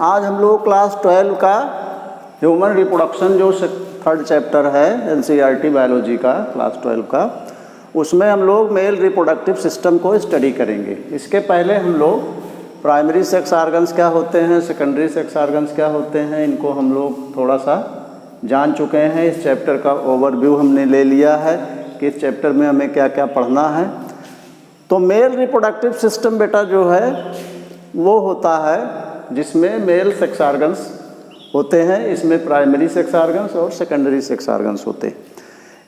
आज हम लोग क्लास 12 का ह्यूमन रिप्रोडक्शन जो थर्ड चैप्टर है एनसीईआरटी बायोलॉजी का क्लास 12 का, उसमें हम लोग मेल रिप्रोडक्टिव सिस्टम को स्टडी करेंगे। इसके पहले हम लोग प्राइमरी सेक्स ऑर्गन्स क्या होते हैं, सेकेंडरी सेक्स ऑर्गन्स क्या होते हैं, इनको हम लोग थोड़ा सा जान चुके हैं। इस चैप्टर का ओवरव्यू हमने ले लिया है कि इस चैप्टर में हमें क्या क्या पढ़ना है। तो मेल रिप्रोडक्टिव सिस्टम बेटा जो है वो होता है जिसमें मेल सेक्स ऑर्गन्स होते हैं, इसमें प्राइमरी सेक्स ऑर्गन्स और सेकेंडरी सेक्स ऑर्गन्स होते हैं।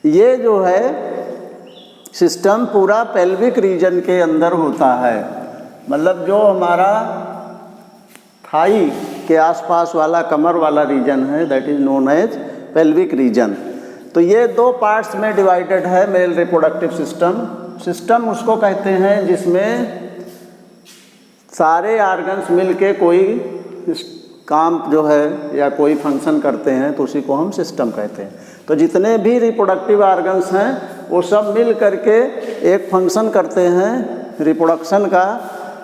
ये जो है सिस्टम पूरा पेल्विक रीजन के अंदर होता है, मतलब जो हमारा थाई के आसपास वाला कमर वाला रीजन है, that is known as pelvic region. तो ये दो पार्ट्स में डिवाइडेड है मेल रिप्रोडक्टिव सिस्टम। सिस्टम उसको कहते हैं जिसमें सारे ऑर्गन्स मिलके कोई काम जो है या कोई फंक्शन करते हैं, तो उसी को हम सिस्टम कहते हैं। तो जितने भी रिप्रोडक्टिव ऑर्गन्स हैं वो सब मिल करके एक फंक्शन करते हैं रिप्रोडक्शन का,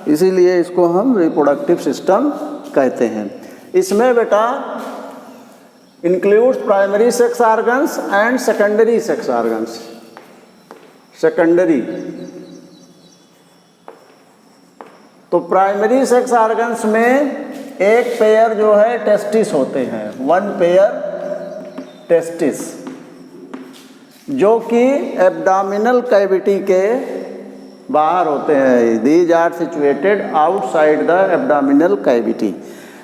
इसीलिए इसको हम रिप्रोडक्टिव सिस्टम कहते हैं। इसमें बेटा includes primary sex organs and secondary sex organs. Secondary तो प्राइमरी सेक्स ऑर्गन्स में एक पेयर जो है टेस्टिस होते हैं, वन पेयर टेस्टिस, जो कि एब्डोमिनल कैविटी के बाहर होते हैं। These are situated outside the abdominal cavity.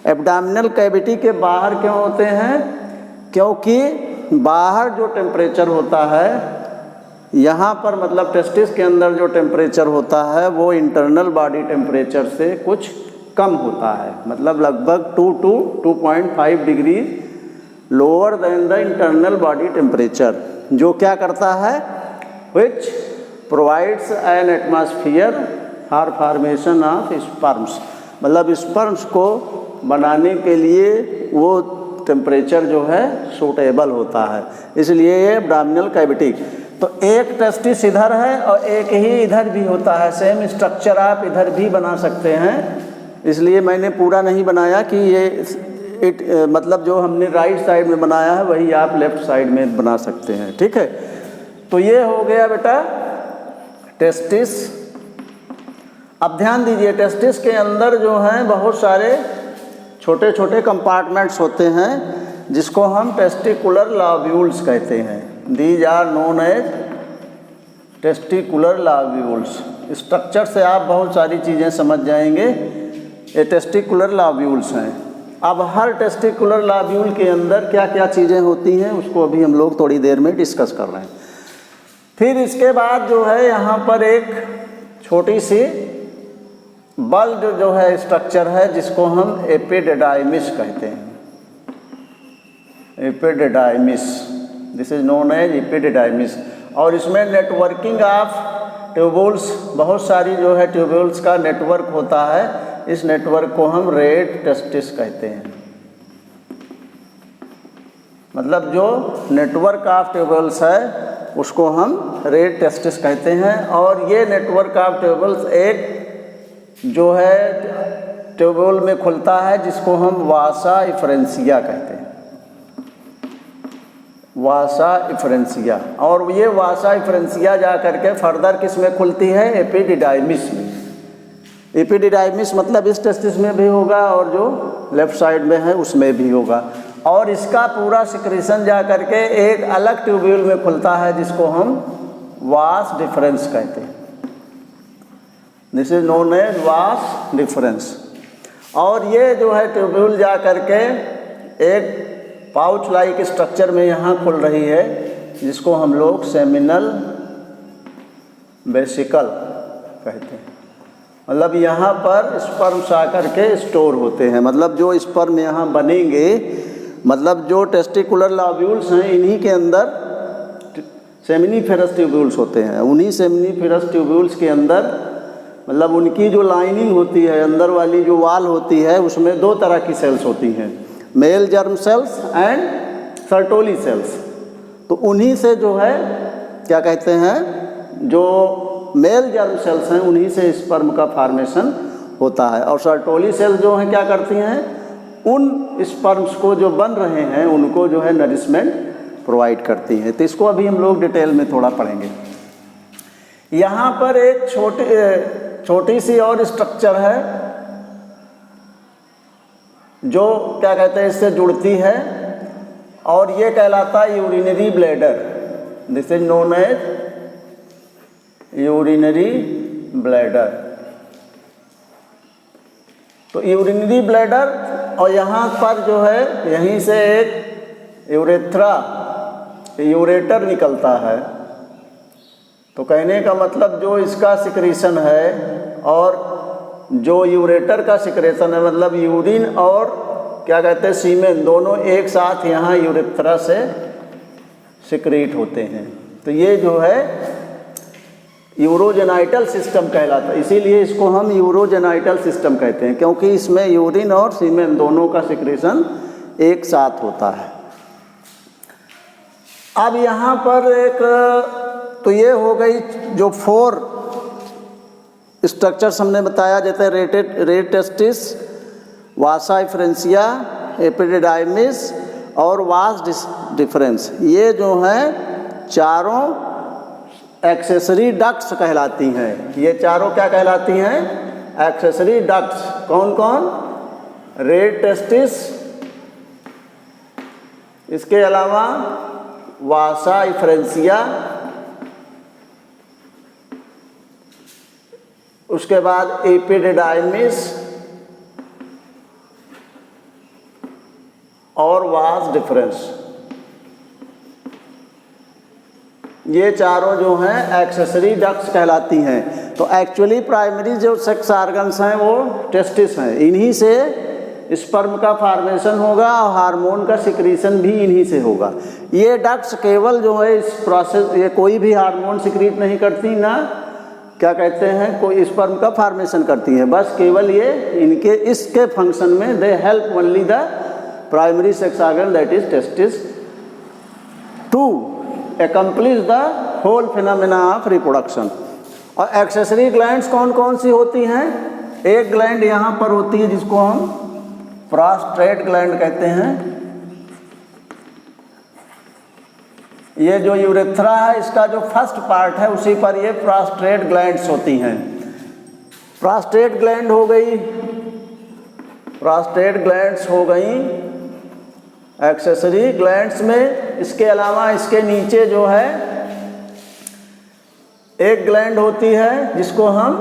Abdominal cavity के बाहर क्यों होते हैं? क्योंकि बाहर जो टेम्परेचर होता है, यहाँ पर मतलब टेस्टिस के अंदर जो टेम्परेचर होता है वो इंटरनल बॉडी टेम्परेचर से कुछ कम होता है, मतलब लगभग 2 to 2.5 degree lower than the internal body temperature, जो क्या करता है which provides N atmosphere for formation of sperms, मतलब स्पर्म्स को बनाने के लिए वो टेम्परेचर जो है सूटेबल होता है, इसलिए ये एब्डोमिनल कैविटी। तो एक टेस्टिस इधर है और एक ही इधर भी होता है, सेम स्ट्रक्चर आप इधर भी बना सकते हैं, इसलिए मैंने पूरा नहीं बनाया कि ये मतलब जो हमने राइट साइड में बनाया है वही आप लेफ्ट साइड में बना सकते हैं, ठीक है। तो ये हो गया बेटा टेस्टिस। अब ध्यान दीजिए, टेस्टिस के अंदर जो हैं बहुत सारे छोटे छोटे कंपार्टमेंट्स होते हैं जिसको हम टेस्टिकुलर लॉब्यूल्स कहते हैं। These are known as testicular lobules. Structure से आप बहुत सारी चीज़ें समझ जाएंगे। ये टेस्टिकुलर लॉब्यूल्स हैं। अब हर टेस्टिकुलर लॉब्यूल के अंदर क्या क्या चीज़ें होती हैं उसको अभी हम लोग थोड़ी देर में डिस्कस कर रहे हैं। फिर इसके बाद जो है यहाँ पर एक छोटी सी बल्ब जो है स्ट्रक्चर है जिसको हम एपिडिडाइमिस कहते हैं। Epididymis, this is known as epididymis. और इसमें नेटवर्किंग ऑफ ट्यूब्यूल्स, बहुत सारी जो है ट्यूब्यूल्स का नेटवर्क होता है, इस नेटवर्क को हम रेड टेस्टिस कहते हैं। मतलब जो नेटवर्क ऑफ ट्यूब्यूल्स है उसको हम रेड टेस्टिस कहते हैं। और ये नेटवर्क ऑफ ट्यूब्यूल्स एक जो है ट्यूब्यूल में खुलता है जिसको हम वासा इफरेंसिया कहते हैं, वासा इफरेंसिया। और ये वासा इफरेंसिया जा करके फर्दर किस में खुलती है? एपिडिडाइमिस में। एपिडिडाइमिस मतलब इस टेस्टिस में भी होगा और जो लेफ्ट साइड में है उसमें भी होगा। और इसका पूरा सिक्रीशन जा करके एक अलग ट्यूब्यूल में खुलता है जिसको हम वास डिफरेंस कहते हैं। This is known as vas deferens. और ये जो है ट्यूब्यूल जा करके एक पाउच लाइक स्ट्रक्चर में यहाँ खुल रही है जिसको हम लोग सेमिनल वेसिकल कहते हैं। मतलब यहाँ पर स्पर्म्स आकर के स्टोर होते हैं, मतलब जो स्पर्म यहाँ बनेंगे, मतलब जो टेस्टिकुलर लॉब्यूल्स हैं इन्हीं के अंदर सेमिनिफेरस ट्यूब्यूल्स होते हैं। उन्हीं सेमिनिफेरस ट्यूब्यूल्स के अंदर मतलब उनकी जो लाइनिंग होती है, अंदर वाली जो वाल होती है, उसमें दो तरह की सेल्स होती हैं, male germ cells and Sertoli cells. तो उन्हीं से जो है क्या कहते हैं, जो मेल जर्म सेल्स हैं उन्हीं से स्पर्म का फॉर्मेशन होता है। और सर्टोली सेल्स जो हैं क्या करती हैं, उन स्पर्म्स को जो बन रहे हैं उनको जो है नरिशमेंट प्रोवाइड करती हैं। तो इसको अभी हम लोग डिटेल में थोड़ा पढ़ेंगे। यहाँ पर एक छोटी सी और स्ट्रक्चर है जो क्या कहते हैं इससे जुड़ती है, और ये कहलाता है urinary bladder. This is known as urinary bladder. तो यूरिनरी ब्लैडर, और यहाँ पर जो है यहीं से एक यूरेथ्रा यूरेटर निकलता है। तो कहने का मतलब जो इसका सिक्रीशन है और जो यूरेटर का सिक्रेशन है, मतलब यूरिन और क्या कहते हैं सीमेन, दोनों एक साथ यहाँ यूरेथ्रा से सिक्रीट होते हैं। तो ये जो है यूरोजेनाइटल सिस्टम कहलाता है, इसीलिए इसको हम यूरोजेनाइटल सिस्टम कहते हैं, क्योंकि इसमें यूरिन और सीमेन दोनों का सिक्रेशन एक साथ होता है। अब यहाँ पर एक, तो ये हो गई जो 4 स्ट्रक्चर्स हमने बताया, जैसे रेट टेस्टिस, वासा इफ्रेंसिया, एपिडिडाइमिस और वास डिफरेंस, ये जो हैं चारों एक्सेसरी डक्ट्स कहलाती हैं। ये चारों क्या कहलाती हैं? Accessory ducts. कौन कौन? रेट टेस्टिस, इसके अलावा वासा इफ्रेंसिया, उसके बाद एपिडिडाइमिस और वास डिफरेंस। ये चारों जो हैं एक्सेसरी डक्ट्स कहलाती हैं। तो एक्चुअली प्राइमरी जो सेक्स ऑर्गन्स हैं वो टेस्टिस हैं, इन्हीं से स्पर्म का फॉर्मेशन होगा और हार्मोन का सिक्रीशन भी इन्हीं से होगा। ये डक्ट्स केवल जो है इस प्रोसेस, ये कोई भी हार्मोन सिक्रीट नहीं करती, ना क्या कहते हैं कोई स्पर्म का फॉर्मेशन करती हैं, बस केवल ये इनके इसके फंक्शन में they help only the primary sex organ that is testis to accomplish the whole phenomena of reproduction. और एक्सेसरी ग्लैंड्स कौन कौन सी होती हैं? एक ग्लैंड यहाँ पर होती है जिसको हम प्रोस्टेट ग्लैंड कहते हैं। ये जो यूरेथ्रा है इसका जो फर्स्ट पार्ट है उसी पर ये प्रोस्टेट ग्लैंड्स होती हैं। प्रोस्टेट ग्लैंड हो गई, प्रोस्टेट ग्लैंड्स हो गई एक्सेसरी ग्लैंड्स में। इसके अलावा इसके नीचे जो है एक ग्लैंड होती है जिसको हम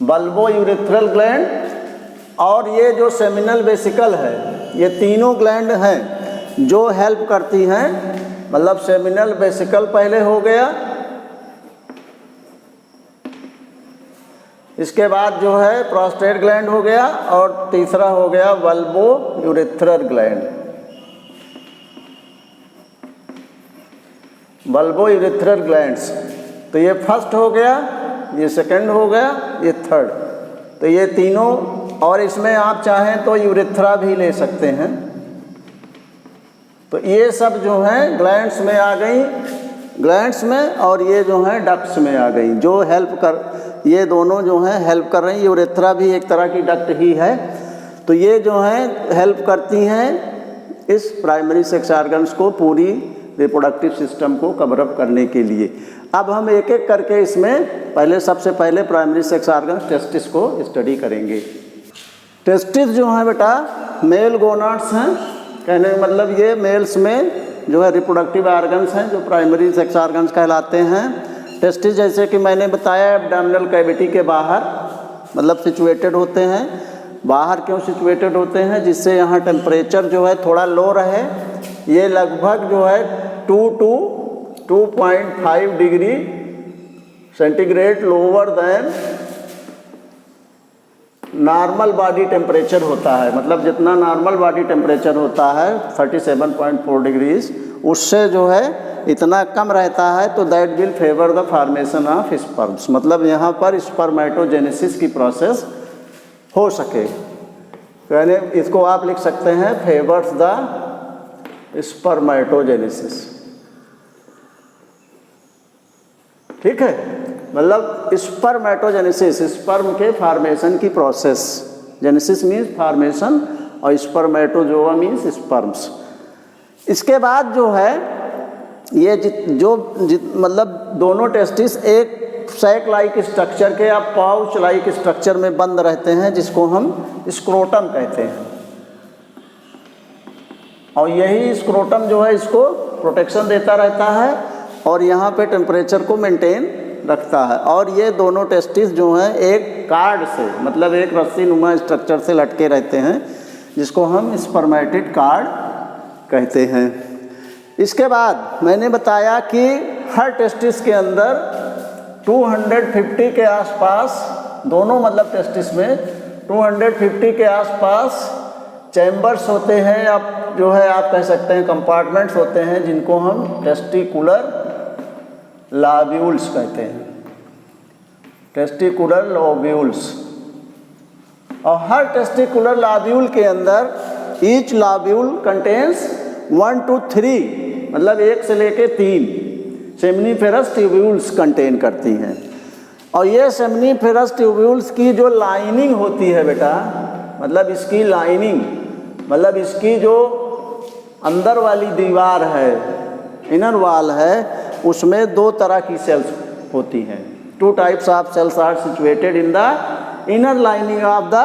बल्बो यूरेथ्रल ग्लैंड, और ये जो सेमिनल वेसिकल है, ये तीनों ग्लैंड हैं जो हेल्प करती हैं। मतलब सेमिनल वेसिकल पहले हो गया, इसके बाद जो है प्रोस्टेट ग्लैंड हो गया, और तीसरा हो गया bulbo urethral gland. Bulbo urethral glands, तो ये फर्स्ट हो गया, ये सेकंड हो गया, ये थर्ड। तो ये तीनों, और इसमें आप चाहें तो यूरेथ्रा भी ले सकते हैं। तो ये सब जो हैं ग्लैंड्स में आ गई, ग्लैंड्स में, और ये जो हैं डक्ट्स में आ गई, जो हेल्प कर, ये दोनों जो हैं हेल्प कर रही हैं। यूरेथ्रा भी एक तरह की डक्ट ही है। तो ये जो हैं हेल्प करती हैं इस प्राइमरी सेक्स ऑर्गन्स को पूरी रिप्रोडक्टिव सिस्टम को कवर अप करने के लिए। अब हम एक एक करके इसमें सबसे पहले प्राइमरी सेक्स ऑर्गन्स टेस्टिस को स्टडी करेंगे। टेस्टिस जो है बेटा मेल गोनाड्स हैं, कहने का मतलब ये मेल्स में जो है रिप्रोडक्टिव ऑर्गन्स हैं जो प्राइमरी सेक्स ऑर्गन्स कहलाते हैं। टेस्टिस जैसे कि मैंने बताया एब्डोमिनल कैविटी के बाहर मतलब सिचुएटेड होते हैं। बाहर क्यों सिचुएटेड होते हैं? जिससे यहाँ टेम्परेचर जो है थोड़ा लो रहे। ये लगभग जो है 2 to 2.5 degree centigrade lower than normal body temperature होता है। मतलब जितना नॉर्मल बॉडी टेम्परेचर होता है 37.4 डिग्रीज, उससे जो है इतना कम रहता है, तो that will favour the formation of sperms. मतलब यहाँ पर स्पर्मेटोजेनेसिस की प्रोसेस हो सके, यानी इसको आप लिख सकते हैं फेवर्स द स्पर्मेटोजेनेसिस। ठीक है, मतलब स्पर्मेटोजेनेसिस स्पर्म के फॉर्मेशन की प्रोसेस जेनेसिस मीन्स फॉर्मेशन और स्पर्मेटोजोआ मीन्स स्पर्म्स। इसके बाद जो है ये मतलब दोनों टेस्टिस एक सैक लाइक स्ट्रक्चर के या पाउच लाइक स्ट्रक्चर में बंद रहते हैं, जिसको हम स्क्रोटम कहते हैं। और यही स्क्रोटम जो है इसको प्रोटेक्शन देता रहता है और यहाँ पे टेम्परेचर को मेंटेन रखता है। और ये दोनों टेस्टिस जो हैं एक कार्ड से, मतलब एक रस्सी नुमा स्ट्रक्चर से लटके रहते हैं, जिसको हम स्पर्मेटिड कार्ड कहते हैं। इसके बाद मैंने बताया कि हर टेस्टिस के अंदर 250 के आसपास, दोनों मतलब टेस्टिस में 250 के आसपास चैम्बर्स होते हैं, या जो है आप कह सकते हैं कंपार्टमेंट्स होते हैं, जिनको हम टेस्टिकुलर लाब्यूल्स कहते हैं। टेस्टिकुलर लाब्यूल्स। और हर टेस्टिकुलर लाब्यूल के अंदर ईच लाब्यूल कंटेन्स 1 to 3, मतलब 1 से लेके 3 सेमनीफेरस ट्यूब्यूल्स कंटेन करती हैं। और ये सेमनीफेरस ट्यूब्यूल्स की जो लाइनिंग होती है बेटा, मतलब इसकी लाइनिंग, मतलब इसकी जो अंदर वाली दीवार है, इनर वॉल है, उसमें 2 तरह की सेल्स होती हैं। 2 types of cells are situated in the inner lining of the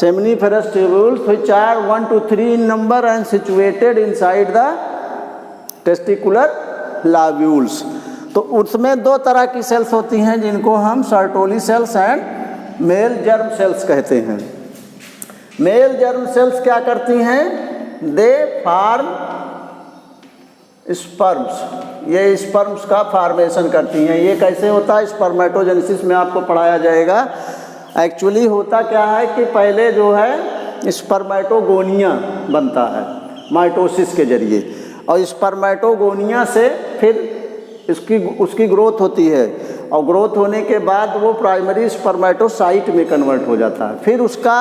seminiferous tubules, which are 1 to 3 in number and situated inside the testicular lobules। तो उसमें 2 तरह की सेल्स होती हैं, जिनको हम Sertoli cells and male germ cells कहते हैं। मेल जर्म सेल्स क्या करती हैं? दे फॉर्म स्पर्म्स, ये स्पर्म्स का फॉर्मेशन करती हैं। ये कैसे होता है? स्पर्मेटोजेनेसिस में आपको पढ़ाया जाएगा। एक्चुअली होता क्या है कि पहले जो है स्पर्मेटोगोनिया बनता है माइटोसिस के जरिए, और स्पर्मेटोगोनिया से फिर उसकी ग्रोथ होती है, और ग्रोथ होने के बाद वो प्राइमरी स्पर्मेटोसाइट में कन्वर्ट हो जाता है। फिर उसका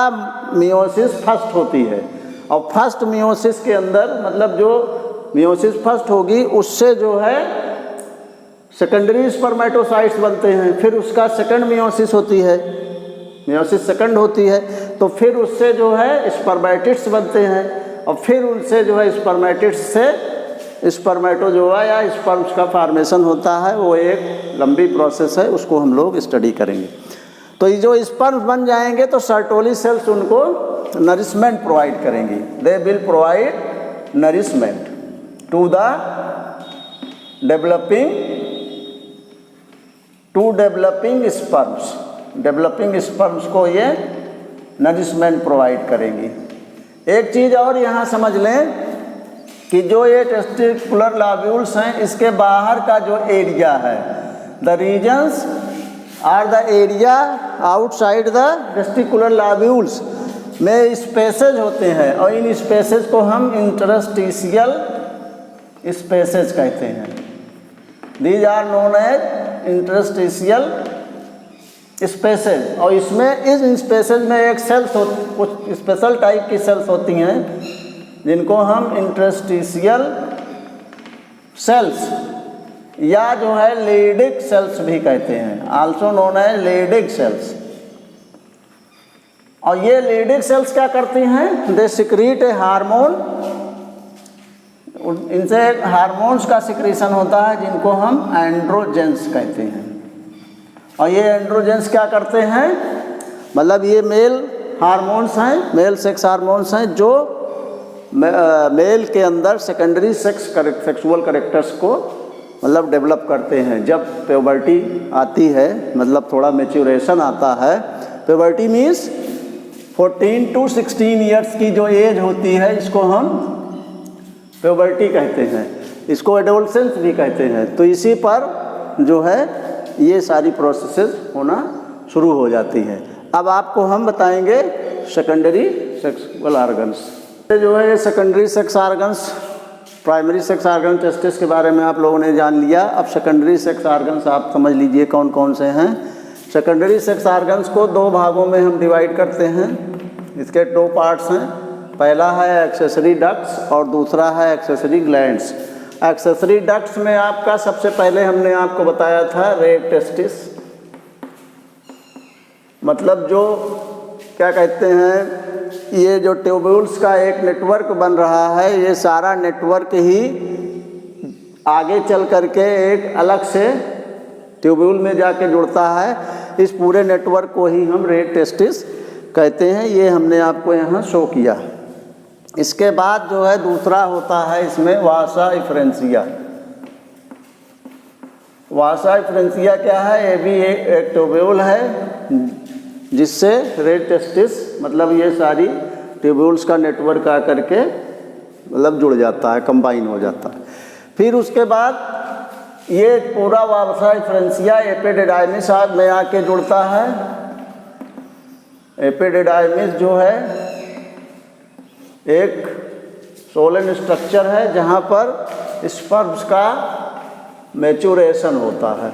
मियोसिस फर्स्ट होती है, और फर्स्ट मियोसिस के अंदर, मतलब जो मियोसिस फर्स्ट होगी उससे जो है सेकेंडरी स्पर्मेटोसाइट्स बनते हैं। फिर उसका सेकंड मियोसिस होती है, मियोसिस सेकंड होती है, तो फिर उससे जो है स्पर्मेटिड्स बनते हैं, और फिर उनसे जो है स्पर्मेटिड्स से स्पर्मेटोजोआ या स्पर्म्स का फॉर्मेशन होता है। वो एक लंबी प्रोसेस है, उसको हम लोग स्टडी करेंगे। तो ये जो स्पर्म्स बन जाएंगे तो सर्टोली सेल्स उनको नरिशमेंट प्रोवाइड करेंगी। They will provide nourishment to the developing sperms. Developing sperms को ये नरिशमेंट प्रोवाइड करेंगी। एक चीज़ और यहाँ समझ लें कि जो ये टेस्टिकुलर लाब्यूल्स हैं, इसके बाहर का जो एरिया है, the regions are the area outside the testicular lobules में स्पेसेज होते हैं, और इन स्पेसेज को हम इंटरस्टिशियल स्पेसेज कहते हैं। These are known as interstitial spaces. और इसमें इस स्पेसेज में एक सेल्स कुछ स्पेशल टाइप की सेल्स होती हैं, जिनको हम इंटरस्टिशियल सेल्स या जो है लेडिक सेल्स भी कहते हैं, also known as Leydig cells. और ये लेडिक सेल्स क्या करती हैं? दे सिक्रीट ए हार्मोन, इनसे हार्मोन्स का सिक्रीशन होता है, जिनको हम एंड्रोजेंस कहते हैं। और ये एंड्रोजेंस क्या करते हैं? मतलब ये मेल हार्मोन्स हैं, मेल सेक्स हार्मोन्स हैं, जो मेल के अंदर सेकेंडरी सेक्सुअल कैरेक्टर्स को मतलब डेवलप करते हैं। जब प्यूबर्टी आती है, मतलब थोड़ा मैच्योरेशन आता है, प्यूबर्टी मीन्स 14 to 16 ईयर्स की जो एज होती है, इसको हम प्यूबर्टी कहते हैं, इसको एडोलसेंस भी कहते हैं। तो इसी पर जो है ये सारी प्रोसेसेस होना शुरू हो जाती हैं। अब आपको हम बताएंगे सेकेंडरी सेक्सुअल ऑर्गन्स। जो है secondary sex organs, primary sex organ testis के बारे में आप लोगों ने जान लिया। अब सेकेंडरी सेक्स ऑर्गन्स आप समझ लीजिए कौन कौन से हैं। सेकेंडरी सेक्स ऑर्गन्स को 2 भागों में हम डिवाइड करते हैं। इसके 2 पार्ट्स हैं, पहला है एक्सेसरी डक्ट्स और दूसरा है एक्सेसरी ग्लैंड्स। एक्सेसरी डक्ट्स में आपका सबसे पहले हमने आपको बताया था रेग टेस्टिस, मतलब जो क्या कहते हैं, ये जो ट्यूब्यूल्स का एक नेटवर्क बन रहा है, ये सारा नेटवर्क ही आगे चल करके एक अलग से ट्यूब्यूल में जाके जुड़ता है। इस पूरे नेटवर्क को ही हम रेट टेस्टिस कहते हैं। ये हमने आपको यहाँ शो किया। इसके बाद जो है दूसरा होता है इसमें वासा इफ्रेंसिया। वासा इफ्रेंसिया क्या है, ये भी एक ट्यूब्यूल है जिससे रेट टेस्टिस मतलब ये सारी ट्यूब्यूल्स का नेटवर्क आकर के मतलब जुड़ जाता है, कंबाइन हो जाता है। फिर उसके बाद ये पूरा वासा इफ्रेंसिया एपिडिडाइमिस में आके जुड़ता है। एपिडिडाइमिस जो है एक सोलन स्ट्रक्चर है जहाँ पर स्पर्म्स का मैच्योरेशन होता है।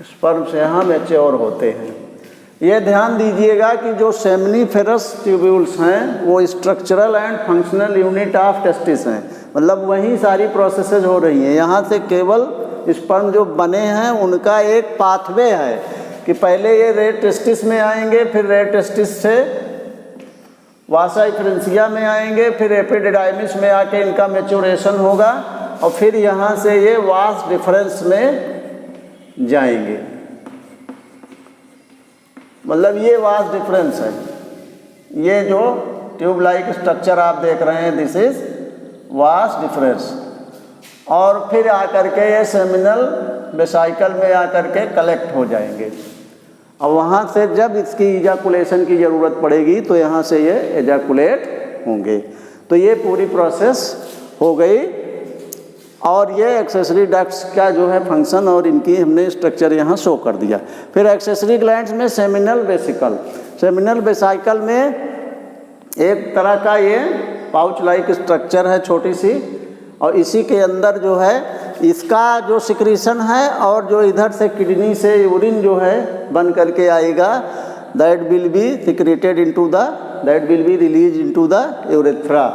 स्पर्म्स यहाँ मैच्योर होते हैं। ये ध्यान दीजिएगा कि जो सेमनीफेरस ट्यूब्यूल्स हैं वो structural and functional unit of testis हैं, मतलब वहीं सारी प्रोसेसेस हो रही हैं। यहाँ से केवल स्पर्म जो बने हैं उनका एक पाथवे है कि पहले ये रेट टेस्टिस में आएंगे, फिर रेट टेस्टिस से वासा इफ्रेंसिया में आएंगे, फिर एपिडिडाइमिस में आके इनका मैच्योरेशन होगा और फिर यहाँ से ये वास डिफरेंस में जाएंगे। मतलब ये वास डिफरेंस है। ये जो ट्यूब लाइक स्ट्रक्चर आप देख रहे हैं, दिस इज वास डिफरेंस। और फिर आकर के ये सेमिनल वेसाइकल में आकर के कलेक्ट हो जाएंगे और वहाँ से जब इसकी इजाकुलेशन की ज़रूरत पड़ेगी तो यहाँ से ये इजाकुलेट होंगे। तो ये पूरी प्रोसेस हो गई और ये एक्सेसरी डक्ट्स का जो है फंक्शन और इनकी हमने स्ट्रक्चर यहाँ शो कर दिया। फिर एक्सेसरी ग्लैंड्स में सेमिनल वेसिकल। सेमिनल वेसाइकल में एक तरह का ये पाउच लाइक स्ट्रक्चर है छोटी सी, और इसी के अंदर जो है इसका जो सिक्रीशन है और जो इधर से किडनी से यूरिन जो है बन करके आएगा, that will be secreted into the that will be release into the urethra.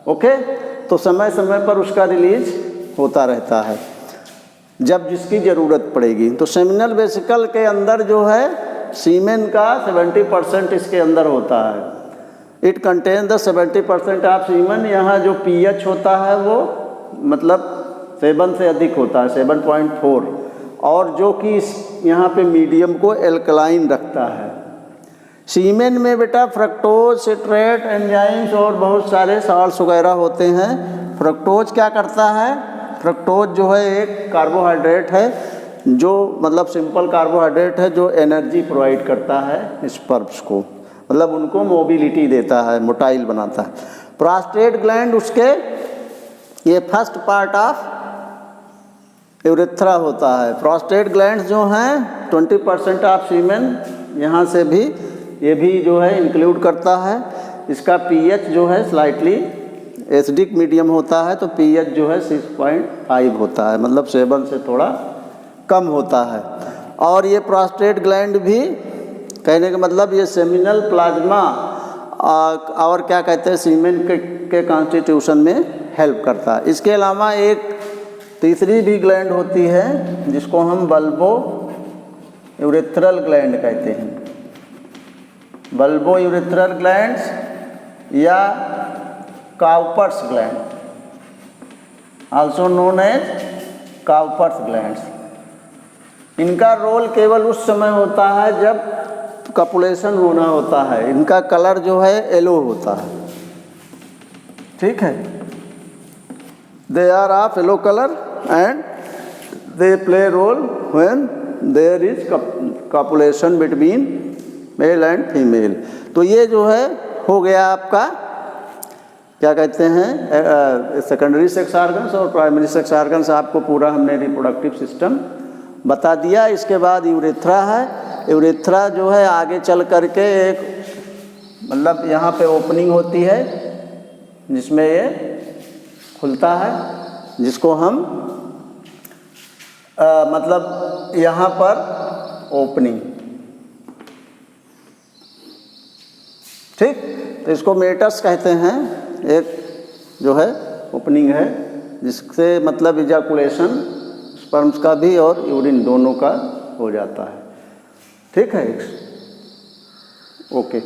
Okay, तो समय समय पर उसका रिलीज होता रहता है जब जिसकी ज़रूरत पड़ेगी। तो सेमिनल वेसिकल के अंदर जो है सीमेन का 70% इसके अंदर होता है। इट कंटेन द 70% ऑफ सीमेन। यहाँ जो pH होता है वो मतलब 7 से अधिक होता है, 7.4, और जो कि यहाँ पे मीडियम को एल्कलाइन रखता है। सीमेन में बेटा फ्रक्टोज, सिट्रेट, एंजाइम्स और बहुत सारे साल्ट्स वगैरह होते हैं। फ्रक्टोज क्या करता है, फ्रक्टोज जो है एक कार्बोहाइड्रेट है जो मतलब सिंपल कार्बोहाइड्रेट है जो एनर्जी प्रोवाइड करता है स्पर्म्स को, मतलब उनको मोबिलिटी देता है, मोटाइल बनाता है। प्रोस्टेट ग्लैंड उसके ये फर्स्ट पार्ट ऑफ यूरेथ्रा होता है। प्रोस्टेट ग्लैंड जो हैं 20% ऑफ सीमेन यहाँ से भी ये भी जो है इंक्लूड करता है। इसका pH जो है स्लाइटली एसिडिक मीडियम होता है, तो pH जो है 6.5 होता है, मतलब 7 से थोड़ा कम होता है। और ये प्रोस्टेट ग्लैंड भी कहने का मतलब ये सेमिनल प्लाज्मा और क्या कहते हैं सीमेन के कॉन्स्टिट्यूशन में हेल्प करता है। इसके अलावा एक तीसरी भी ग्लैंड होती है जिसको हम बल्बो यूरेथ्रल ग्लैंड कहते हैं। बल्बो यूरेथ्रल ग्लैंड्स या Cowper's gland, also known as Cowper's glands. इनका रोल केवल उस समय होता है जब कपुलेशन होना होता है। इनका कलर जो है येलो होता है, ठीक है। They are of yellow colour and they play role when there is copulation between male and female. तो ये जो है हो गया आपका क्या कहते हैं सेकेंडरी सेक्स ऑर्गन्स और प्राइमरी सेक्स ऑर्गन्स। आपको पूरा हमने रिप्रोडक्टिव सिस्टम बता दिया। इसके बाद यूरेथ्रा है। यूरेथ्रा जो है आगे चल करके एक मतलब यहाँ पे ओपनिंग होती है जिसमें ये खुलता है, जिसको हम मतलब यहाँ पर ओपनिंग, ठीक, तो इसको मेटस कहते हैं। एक जो है ओपनिंग है जिससे मतलब इजाकुलेशन स्पर्म्स का भी और यूरिन दोनों का हो जाता है, ठीक है। ओके।